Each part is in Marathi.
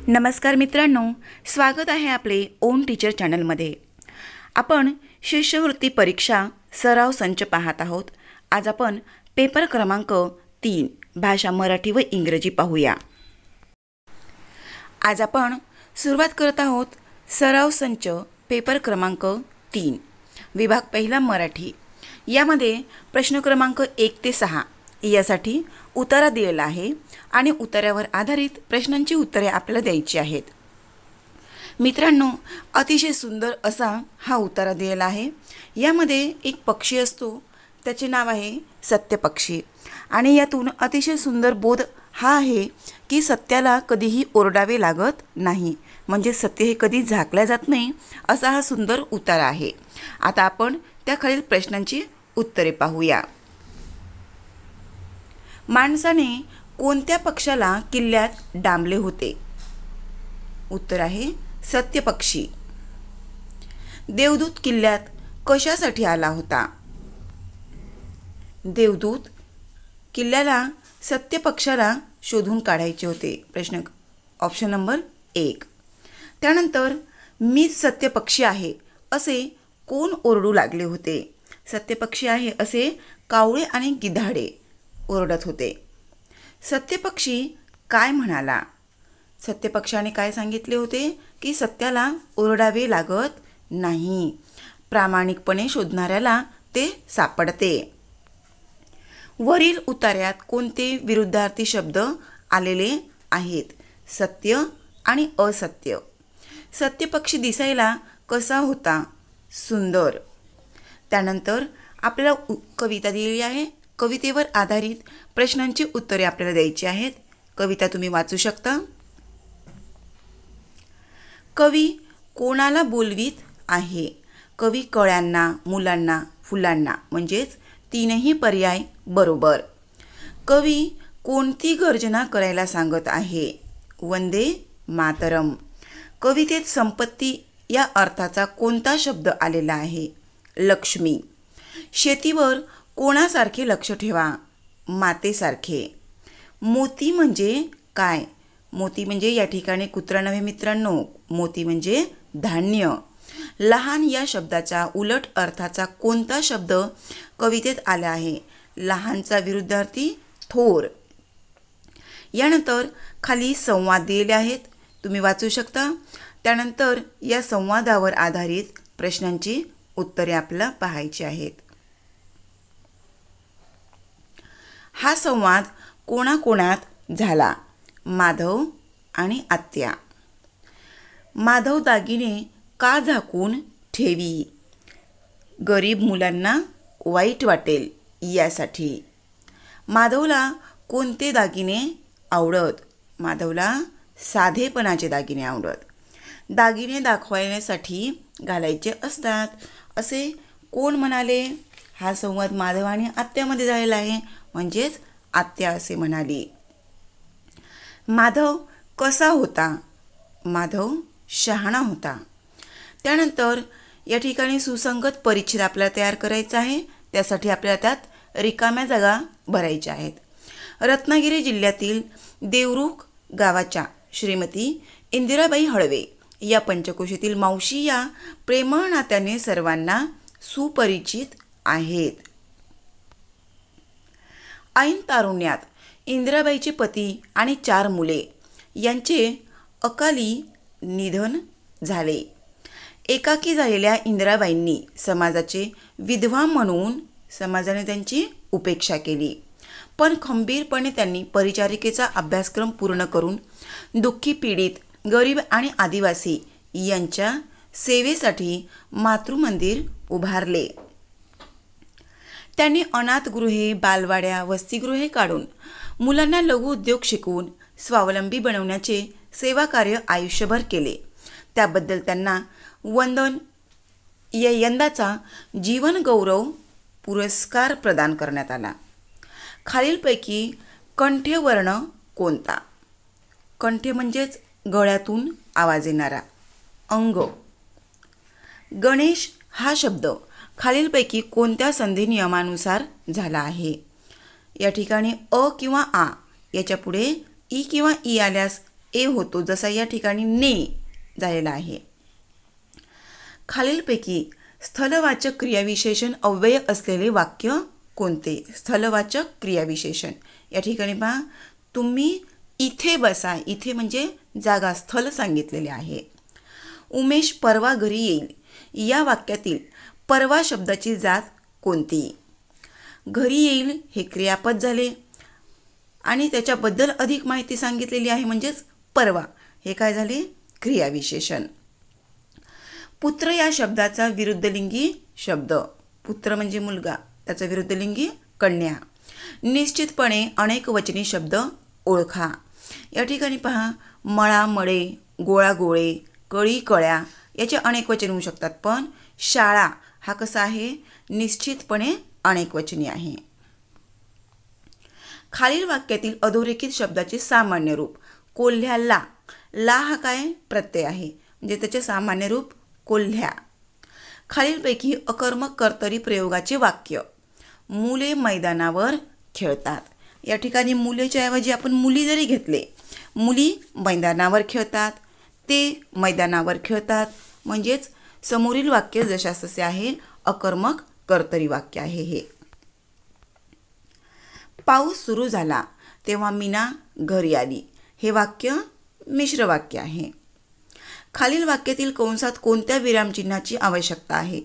नमस्कार मित्रांनो, स्वागत आहे आपले ओन टीचर चॅनलमध्ये। आपण शिष्यवृत्ती परीक्षा सराव संच पाहत आहोत। आज आपण पेपर क्रमांक 3 भाषा मराठी व इंग्रजी पाहूया। आज आपण सुरुवात करत आहोत सराव संच पेपर क्रमांक 3 विभाग पहिला मराठी। यामध्ये प्रश्न क्रमांक 1 ते 6 यासाठी उत्तर दिलेला आहे आणि उत्तरावर आधारित प्रश्नांची उत्तरे आपल्याला द्यायची आहेत। मित्रांनो, अतिशय सुंदर असा हा उत्तर दिलेला आहे। यामध्ये एक पक्षी असतो, त्याचे नाव आहे सत्य पक्षी आणि यातून अतिशय सुंदर बोध हा आहे की सत्याला कधीही ओरडावे लागत नाही, म्हणजे सत्य हे कधी झाकले जात नाही असा हा सुंदर उत्तर आहे। आता आपण त्या खालील प्रश्नांची उत्तरे पाहूया। माणसाने कोणत्या पक्षाला किल्ल्यात डांबले होते? उत्तर आहे सत्य पक्षी। देवदूत किल्ल्यात कशासाठी आला होता? देवदूत किल्ल्याला सत्य पक्षाला शोधून काढायचे होते। प्रश्न ऑप्शन नंबर 1। त्यानंतर मीच सत्य पक्षी आहे असे कोण ओरडू लागले होते? सत्य पक्षी आहे असे कावळे आणि गिधाडे ओरडत होते। सत्यपक्षी काय म्हणाला? सत्यपक्षाने काय सांगितले होते की सत्याला ओरडावे लागत नाही, प्रामाणिकपणे शोधणाऱ्याला ते सापडते। वरील उतार्यात कोणते विरुद्धार्थी शब्द आलेले आहेत? सत्य आणि असत्य। सत्यपक्षी दिसायला कसा होता? सुंदर। त्यानंतर आपल्याला कविता दिलेली आहे। कवितेवर आधारित प्रश्नांची उत्तरे आपल्याला द्यायची आहेत। कविता तुम्ही वाचू शकता। कवी कोणाला बोलवीत आहे? कवी कळ्यांना, मुलांना, फुलांना, म्हणजेच तीनही पर्याय बरोबर। कवी कोणती गर्जना करायला सांगत आहे? वंदे मातरम। कवितेत संपत्ती या अर्थाचा कोणता शब्द आलेला आहे? लक्ष्मी। शेतीवर कोणासारखे लक्ष ठेवा? मातेसारखे। मोती म्हणजे काय? मोती म्हणजे या ठिकाणी कुत्रा नव्हे मित्रांनो, मोती म्हणजे धान्य। लहान या शब्दाचा उलट अर्थाचा कोणता शब्द कवितेत आला आहे? लहानचा विरुद्धार्थी थोर। यानंतर खाली संवाद दिलेले आहेत, तुम्ही वाचू शकता। त्यानंतर या संवादावर आधारित प्रश्नांची उत्तरे आपल्याला पाहायची आहेत। हा संवाद कोणाकोणात झाला? माधव आणि आत्या। माधव दागिने का झाकून ठेवी? गरीब मुलांना वाईट वाटेल यासाठी। माधवला कोणते दागिने आवडत? माधवला साधेपणाचे दागिने आवडत। दागिने दाखवण्यासाठी घालायचे असतात असे कोण म्हणाले? हा संवाद माधव आणि आत्यामध्ये झालेला आहे, म्हणजेच आत्या असे म्हणाली। माधव कसा होता? माधव शहाणा होता। त्यानंतर या ठिकाणी सुसंगत परिच्छेद आपल्याला तयार करायचा आहे। त्यासाठी आपल्याला त्यात रिकाम्या जागा भरायच्या आहेत। रत्नागिरी जिल्ह्यातील देवरुख गावाच्या श्रीमती इंदिराबाई हळवे या पंचकोशीतील मावशी या प्रेमळ नात्याने सर्वांना सुपरिचित आहेत। ऐन तारुण्यात इंदिराबाईचे पती आणि 4 मुले यांचे अकाली निधन झाले। एकाकी झालेल्या इंदिराबाईंनी समाजाचे विधवा म्हणून समाजाने त्यांची उपेक्षा केली, पण खंबीरपणे त्यांनी परिचारिकेचा अभ्यासक्रम पूर्ण करून दुःखी, पीडित, गरीब आणि आदिवासी यांच्या सेवेसाठी मातृमंदिर उभारले। त्यांनी अनाथगृहे, बालवाड्या, वसतिगृहे काढून मुलांना लघु उद्योग शिकवून स्वावलंबी बनवण्याचे सेवाकार्य आयुष्यभर केले। त्याबद्दल त्यांना यंदाचा जीवन गौरव पुरस्कार प्रदान करण्यात आला। खालीलपैकी कंठ्यवर्ण कोणता? कंठ्य म्हणजेच गळ्यातून आवाज येणारा, अंग। गणेश हा शब्द खालीलपैकी कोणत्या संधी नियमानुसार झाला आहे? या ठिकाणी अ किंवा आ याच्या पुढे ई किंवा ई आल्यास ए होतो, जसा या ठिकाणी ने झालेला आहे. खालीलपैकी स्थलवाचक क्रियाविशेषण अव्यय असलेले वाक्य कोणते? स्थलवाचक क्रियाविशेषण. या ठिकाणी पहा, तुम्ही इथे बसा, इथे म्हणजे जागा, स्थल सांगितलेले आहे. उमेश परवा घरी येईल. या वाक्यातील परवा शब्दाची जात कोणती? घरी येईल हे क्रियापद झाले आणि त्याच्याबद्दल अधिक माहिती सांगितलेली आहे, म्हणजेच परवा हे काय झाले? क्रियाविशेषण. पुत्र या शब्दाचा विरुद्धलिंगी शब्द. पुत्र म्हणजे मुलगा, त्याचा विरुद्धलिंगी कन्या. निश्चितपणे अनेक वचनी शब्द ओळखा. या ठिकाणी पहा, मळा मळे, गोळा गोळे, कळी कळ्या याचे अनेक वचन होऊ शकतात, पण शाळा हा कसा आहे? निश्चितपणे अनेक वचनी आहे. खालील वाक्यातील अधोरेखित शब्दाचे सामान्य रूप. कोल्ह्याला, ला हा काय? प्रत्यय आहे, म्हणजे त्याचे सामान्य रूप कोल्ह्या. खालीलपैकी अकर्मक कर्तरी प्रयोगाचे वाक्य. मुले मैदानावर खेळतात. या ठिकाणी मुलेच्या ऐवजी आपण मुली जरी घेतले, मुली मैदानावर खेळतात, ते मैदानावर खेळतात, म्हणजेच समोरील वाक्य जशास तसे आहे, अकर्मक कर्तरी वाक्य आहे हे. पाऊस सुरू झाला तेव्हा मीना घरी आली. हे वाक्य मिश्र वाक्य आहे. खालील वाक्यातील कंसात कोणत्या विरामचिन्हाची आवश्यकता आहे?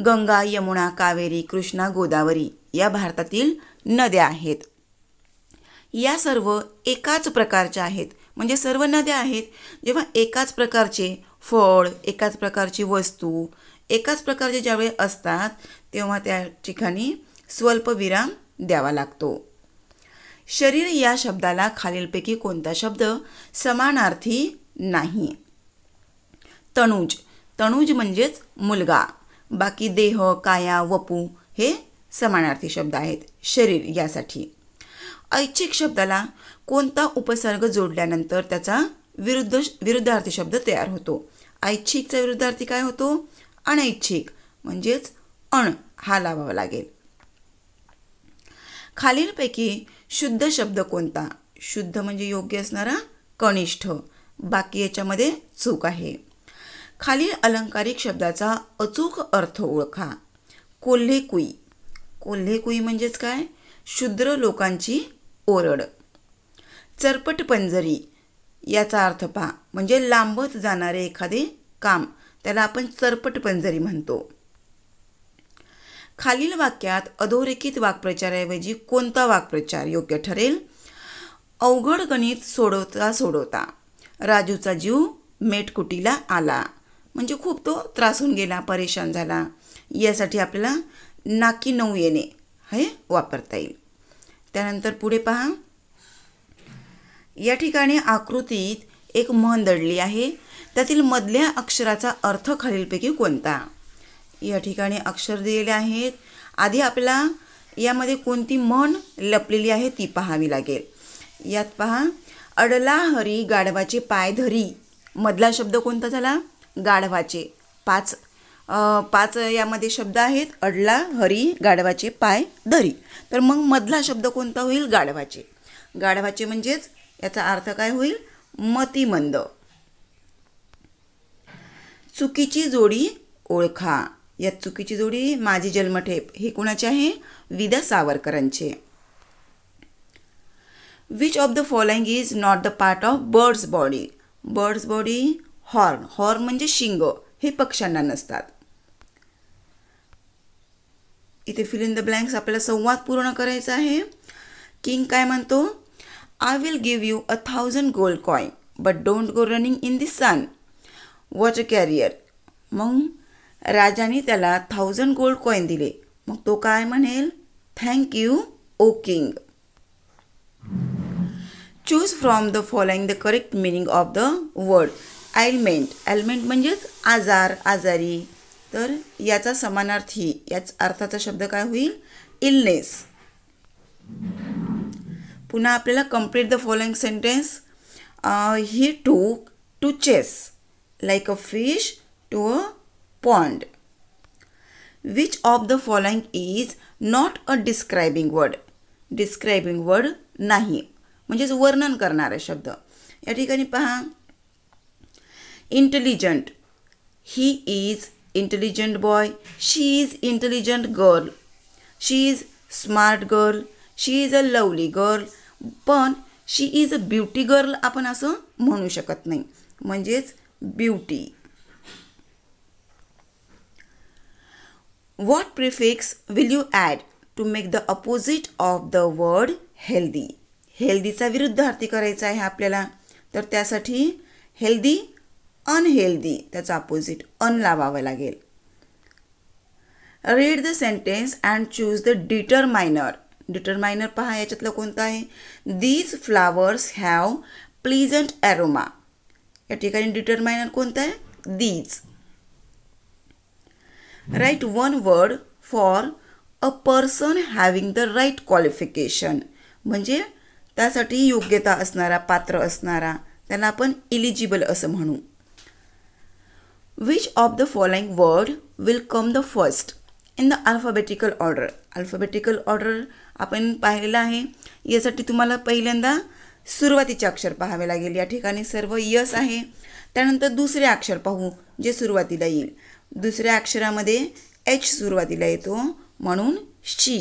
गंगा, यमुना, कावेरी, कृष्णा, गोदावरी या भारतातील नद्या आहेत. या सर्व एकाच प्रकारच्या आहेत, म्हणजे सर्व नद्या आहेत. जेव्हा एकाच प्रकारचे फळ, एकाच प्रकारची वस्तू, एकाच प्रकारचे ज्यावेळी असतात तेव्हा त्या ठिकाणी स्वल्प विराम द्यावा लागतो. शरीर या शब्दाला खालीलपैकी कोणता शब्द समानार्थी नाही? तनुज. तनुज म्हणजेच मुलगा. बाकी देह, काया, वपू हे समानार्थी शब्द आहेत शरीर यासाठी. ऐच्छिक शब्दाला कोणता उपसर्ग जोडल्यानंतर त्याचा विरुद्धार्थी शब्द तयार होतो? ऐच्छिकचा विरुद्धार्थी काय होतो? अनैच्छिक, म्हणजेच अण हा लावावा लागेल. खालीलपैकी शुद्ध शब्द कोणता? शुद्ध म्हणजे योग्य असणारा कनिष्ठ. बाकी याच्यामध्ये चूक आहे. खालील अलंकारिक शब्दाचा अचूक अर्थ ओळखा. कोल्हेकुई. कोल्हेकुई म्हणजेच काय? शूद्र लोकांची ओरड. चरपट पंजरी याचा अर्थ पहा, म्हणजे लांबत जाणारे एखादे काम, त्याला आपण चरपट पंजरी म्हणतो. खालील वाक्यात अधोरेखित वाक्प्रचाराऐवजी कोणता वाक्प्रचार योग्य ठरेल? अवघड गणित सोडवता सोडवता राजूचा जीव मेटकुटीला आला. म्हणजे खूप तो त्रासून गेला, परेशान झाला. यासाठी आपल्याला नाकी नऊ येणे हे वापरता येईल. त्यानंतर पुढे पहा, या ठिकाणी आकृतीत एक म्हण दडली आहे. त्यातील मधल्या अक्षराचा अर्थ खालीलपैकी कोणता? या ठिकाणी अक्षर दिलेले आहेत. आधी आपल्याला यामध्ये कोणती म्हण लपलेली आहे ती पाहावी लागेल. यात पहा, अडला हरी गाढवाचे पाय धरी. मधला शब्द कोणता झाला? गाढवाचे. पाच यामध्ये शब्द आहेत. अडला हरी गाढवाचे पाय धरी. तर मग मधला शब्द कोणता होईल? गाढवाचे. गाढवाचे म्हणजेच याचा अर्थ काय होईल? मतिमंद. चुकीची जोडी ओळखा. यात चुकीची जोडी माझी जन्मठेप हे कोणाचे आहे? विदा सावरकरांचे. Which of the following is not the part of birds body? Birds body horn. Horn म्हणजे शिंग, हे पक्ष्यांना नसतात. इथे फिल इन द ब्लँक्स आपल्याला संवाद पूर्ण करायचा आहे. किंग काय म्हणतो? I will give you 1000 gold coin but don't go running in the sun. Water carrier. मग राजाने त्याला 1000 गोल्ड कॉइन दिले. मग तो काय म्हणेल? Thank you oh king. Choose from the following the correct meaning of the word element. Element म्हणजेच आजार, आजारी. तर याचा समानार्थी, याच अर्थाचा शब्द काय होईल? इलनेस. पुन्हा आपल्याला complete the following sentence. He took to chase like a fish to a pond. Which of the following is not a describing word? Describing word नाही, म्हणजेच वर्णन करणारा शब्द. या ठिकाणी पहा intelligent, he is intelligent boy, she is intelligent girl, she is smart girl, she is a lovely girl. पण she is a beauty girl आपण असं म्हणू शकत नाही, म्हणजेच beauty. What prefix will you add to make the opposite of the word healthy? हेल्दीचा विरुद्धार्थी करायचा आहे आपल्याला, तर त्यासाठी हेल्दी अनहेल्दी त्याचा अपोजिट अन लावावं लागेल. Read the sentence and choose the determiner. Determiner पहा याच्यातलं कोणतं आहे. These flowers have pleasant aroma. या ठिकाणी डिटरमायनर कोणतं आहे. These. Right one word for a person having the right qualification. म्हणजे त्यासाठी योग्यता असणारा, पात्र असणारा, त्याला आपण इलिजिबल असं म्हणू. Which of the following word will come the first in the alphabetical order. Alphabetical order आपण पाहिलेलं आहे. यासाठी तुम्हाला पहिल्यांदा सुरुवातीचे अक्षर पाहावे लागेल. या ठिकाणी सर्व यस आहे. त्यानंतर दुसरे अक्षर पाहू जे सुरुवातीला येईल. दुसऱ्या अक्षरामध्ये एच सुरुवातीला येतो म्हणून she.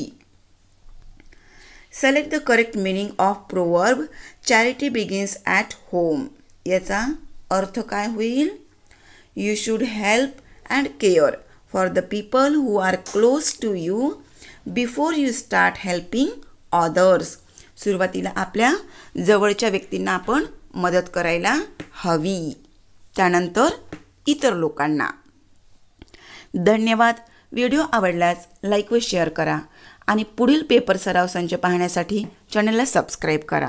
Select the correct meaning of proverb charity begins at home. याचा अर्थ काय होईल. You should help and care for the people who are close to you before you start helping others. सुरुवातीला आपल्या जवळच्या व्यक्तींना आपण मदत करायला हवी, त्यानंतर इतर लोकांना. धन्यवाद. व्हिडिओ आवडल्यास लाईक व शेअर करा आणि पुढील पेपर सराव संच पाहण्यासाठी चॅनलला सबस्क्राईब करा.